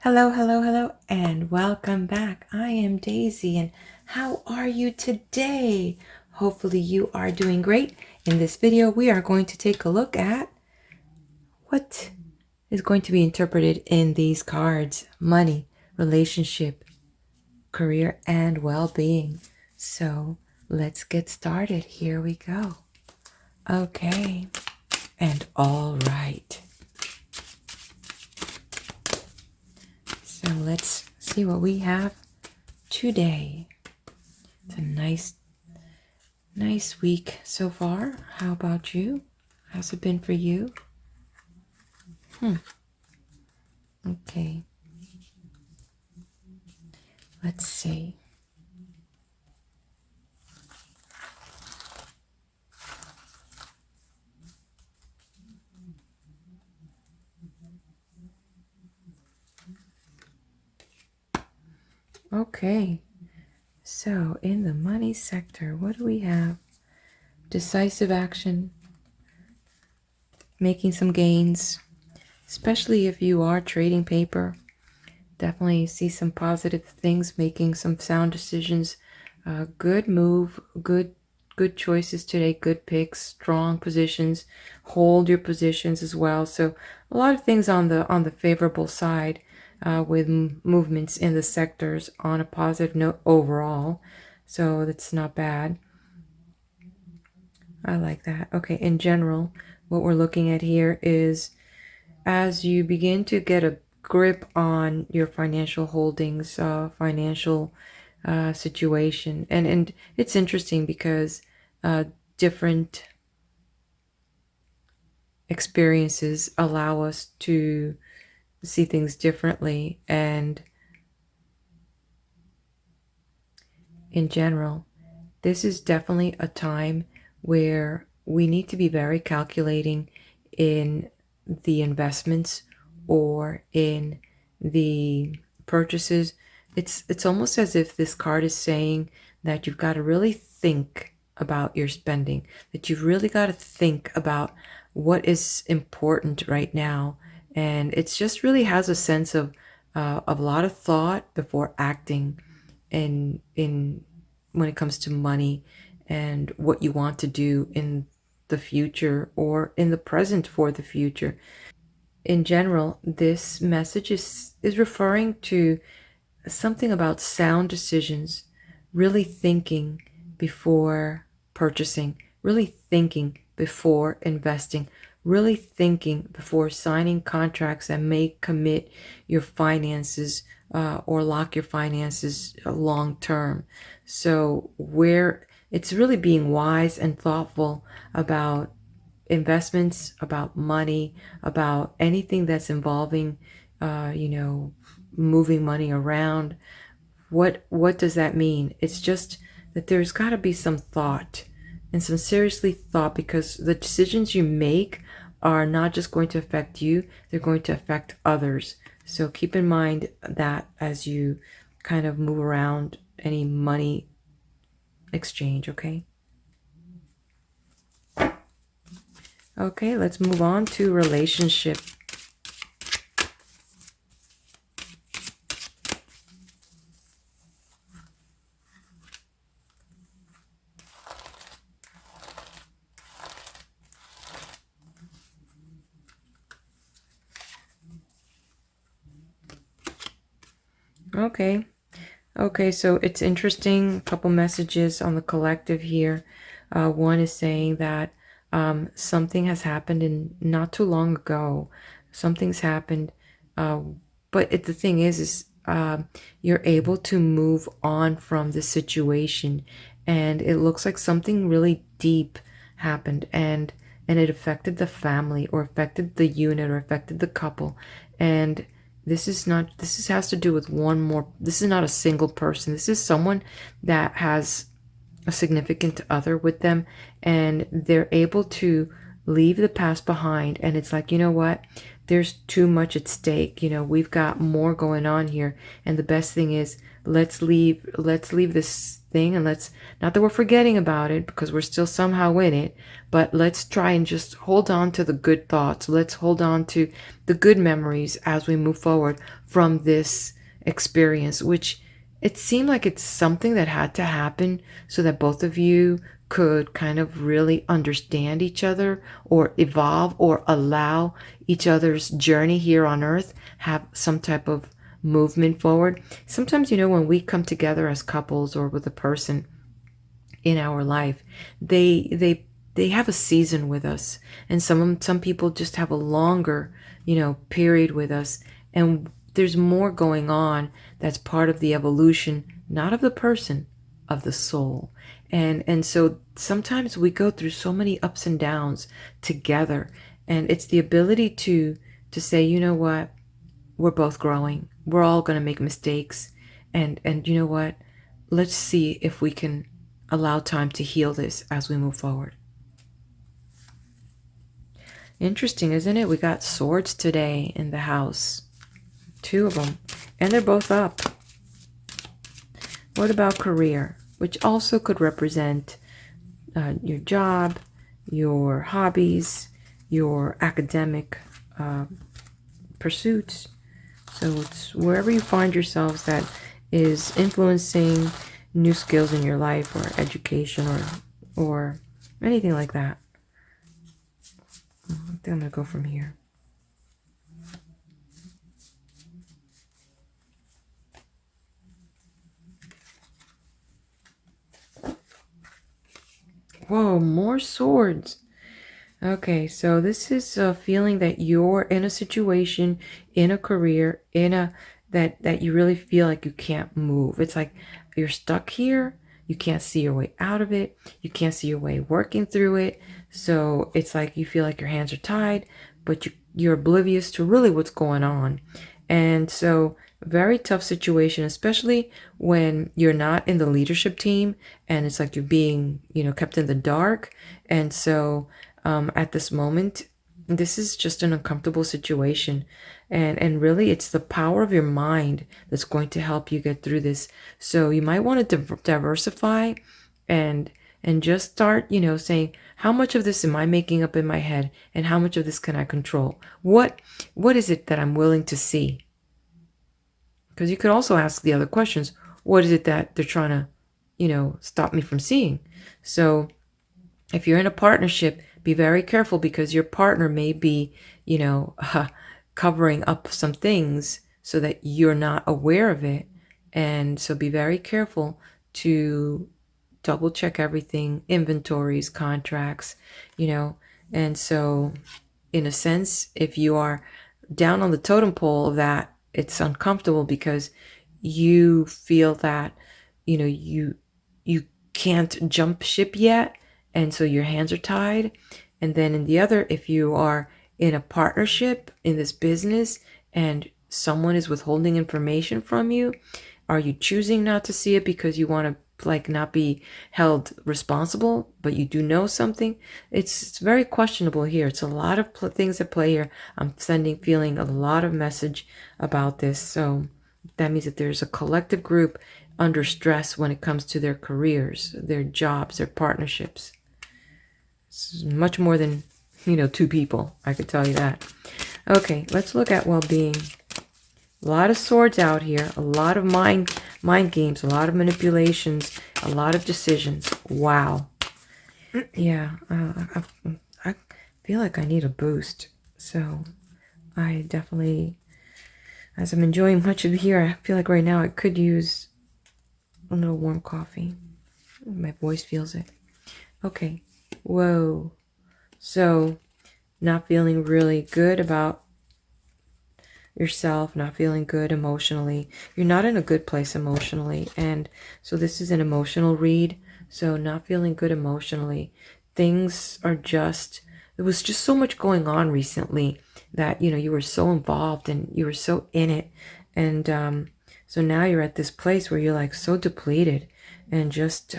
Hello, hello, hello, and welcome back. I am Daisy, and how are you today? Hopefully you are doing great. In this video, we are going to take a look at what is going to be interpreted in these cards: money, relationship, career, and well-being. So let's get started. Here we go. Okay, and all right. So let's see what we have today. It's a nice week so far. How about you? How's it been for you? Okay. Let's see. Okay. So in the money sector, what do we have? Decisive action, making some gains, especially if you are trading paper. Definitely see some positive things, making some sound decisions. Good move, good choices today, good picks, strong positions. Hold your positions as well. So a lot of things on the favorable side, with movements in the sectors on a positive note overall. So that's not bad. I like that. Okay, in general, what we're looking at here is as you begin to get a grip on your financial holdings, financial situation. And it's interesting because different experiences allow us to see things differently. And in general, this is definitely a time where we need to be very calculating in the investments or in the purchases. It's almost as if this card is saying that you've got to really think about your spending, that you've really got to think about what is important right now. And it's just really has a sense of a lot of thought before acting in when it comes to money and what you want to do in the future or in the present for the future. In general, this message is referring to something about sound decisions, really thinking before purchasing, really thinking before investing, really thinking before signing contracts that may commit your finances or lock your finances long term. So where it's really being wise and thoughtful about investments, about money, about anything that's involving, moving money around. What does that mean? It's just that there's got to be some thought and some seriously thought, because the decisions you make are not just going to affect you, they're going to affect others. So keep in mind that as you kind of move around any money exchange, okay? Okay, let's move on to relationship. Okay, so it's interesting. A couple messages on the collective here. One is saying that something has happened in not too long ago. Something's happened, but the thing is you're able to move on from the situation, and it looks like something really deep happened, and it affected the family or affected the unit or affected the couple. And this has to do with one more. This is not a single person. This is someone that has a significant other with them, and they're able to leave the past behind. And it's like, you know what? There's too much at stake. We've got more going on here. And the best thing is let's leave this thing, and let's, not that we're forgetting about it because we're still somehow in it, but let's try and just hold on to the good thoughts. Let's hold on to the good memories as we move forward from this experience, which it seemed like it's something that had to happen so that both of you could kind of really understand each other or evolve or allow each other's journey here on earth have some type of movement forward. Sometimes, when we come together as couples or with a person in our life, they have a season with us, and some people just have a longer period with us, and there's more going on that's part of the evolution, not of the person, of the soul. And so sometimes we go through so many ups and downs together, and it's the ability to say, you know what, we're both growing, we're all going to make mistakes, and you know what, let's see if we can allow time to heal this as we move forward. Interesting, isn't it? We got swords today in the house, 2 of them, and they're both up. What about career, which also could represent your job, your hobbies, your academic pursuits? So it's wherever you find yourselves that is influencing new skills in your life, or education, or anything like that. I think I'm going to go from here. Whoa, more swords. Okay, so this is a feeling that you're in a situation, in a career, that you really feel like you can't move. It's like you're stuck here. You can't see your way out of it. You can't see your way working through it. So it's like you feel like your hands are tied, but you're oblivious to really what's going on. And so very tough situation, especially when you're not in the leadership team, and it's like you're being, kept in the dark. And so at this moment, this is just an uncomfortable situation. And really, it's the power of your mind that's going to help you get through this. So you might want to diversify and just start, saying, how much of this am I making up in my head, and how much of this can I control? What is it that I'm willing to see? Because you could also ask the other questions. What is it that they're trying to, stop me from seeing? So if you're in a partnership, be very careful, because your partner may be, covering up some things so that you're not aware of it. And so be very careful to double check everything, inventories, contracts, And so in a sense, if you are down on the totem pole of that, it's uncomfortable because you feel that, you can't jump ship yet. And so your hands are tied. And then in the other, if you are in a partnership in this business and someone is withholding information from you, are you choosing not to see it because you want to not be held responsible, but you do know something? It's very questionable here. It's a lot of things at play here. I'm feeling a lot of message about this. So that means that there's a collective group under stress when it comes to their careers, their jobs, their partnerships. It's much more than, 2 people. I could tell you that. Okay, let's look at well-being. A lot of swords out here, a lot of mind games, a lot of manipulations, a lot of decisions. Wow. Yeah, I feel like I need a boost. So I definitely, as I'm enjoying much of here, I feel like right now I could use a little warm coffee. My voice feels it. Okay. Whoa. So not feeling really good about yourself, not feeling good emotionally. You're not in a good place emotionally. And so this is an emotional read. So not feeling good emotionally. Things are just, there was just so much going on recently that, you were so involved and you were so in it. And so now you're at this place where you're like so depleted and just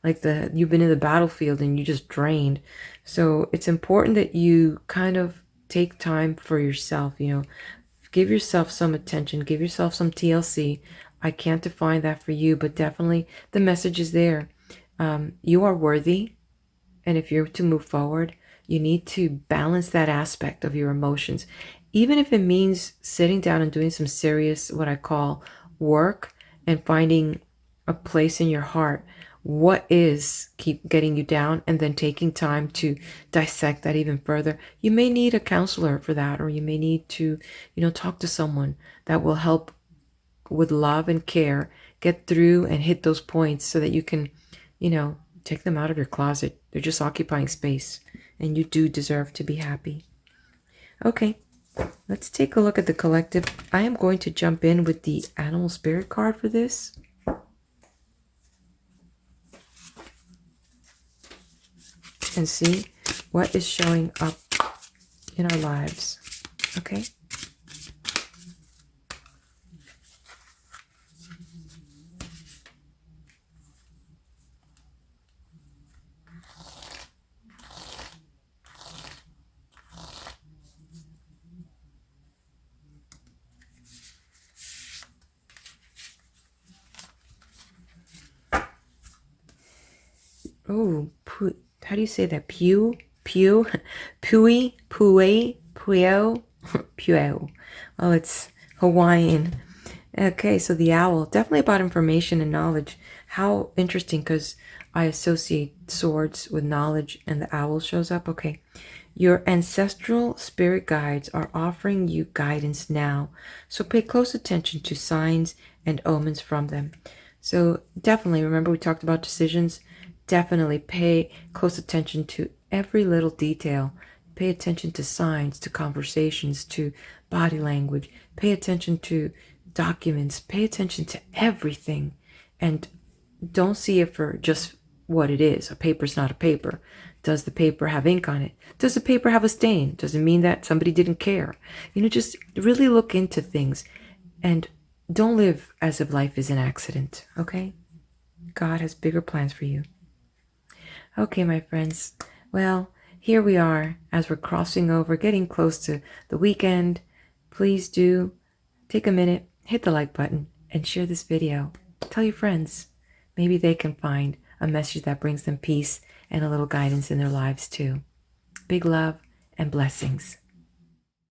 you've been in the battlefield and you just drained. So it's important that you kind of take time for yourself, give yourself some attention, give yourself some TLC, I can't define that for you, but definitely the message is there. You are worthy. And if you're to move forward, you need to balance that aspect of your emotions. Even if it means sitting down and doing some serious, what I call work, and finding a place in your heart. What is keep getting you down, and then taking time to dissect that even further. You may need a counselor for that, or you may need to, talk to someone that will help with love and care get through and hit those points so that you can, take them out of your closet. They're just occupying space, and you do deserve to be happy. Okay, let's take a look at the collective. I am going to jump in with the animal spirit card for this. And see what is showing up in our lives. Okay? Oh, how do you say that? Pui, puyo, puyo. Well, it's Hawaiian. Okay, so the owl, definitely about information and knowledge. How interesting, because I associate swords with knowledge and the owl shows up. Okay, your ancestral spirit guides are offering you guidance now. So pay close attention to signs and omens from them. So definitely, remember we talked about decisions? Definitely pay close attention to every little detail. Pay attention to signs, to conversations, to body language. Pay attention to documents. Pay attention to everything. And don't see it for just what it is. A paper's not a paper. Does the paper have ink on it? Does the paper have a stain? Does it mean that somebody didn't care? Just really look into things and don't live as if life is an accident, okay? God has bigger plans for you. Okay, my friends. Well, here we are as we're crossing over, getting close to the weekend. Please do take a minute, hit the like button, and share this video. Tell your friends. Maybe they can find a message that brings them peace and a little guidance in their lives too. Big love and blessings.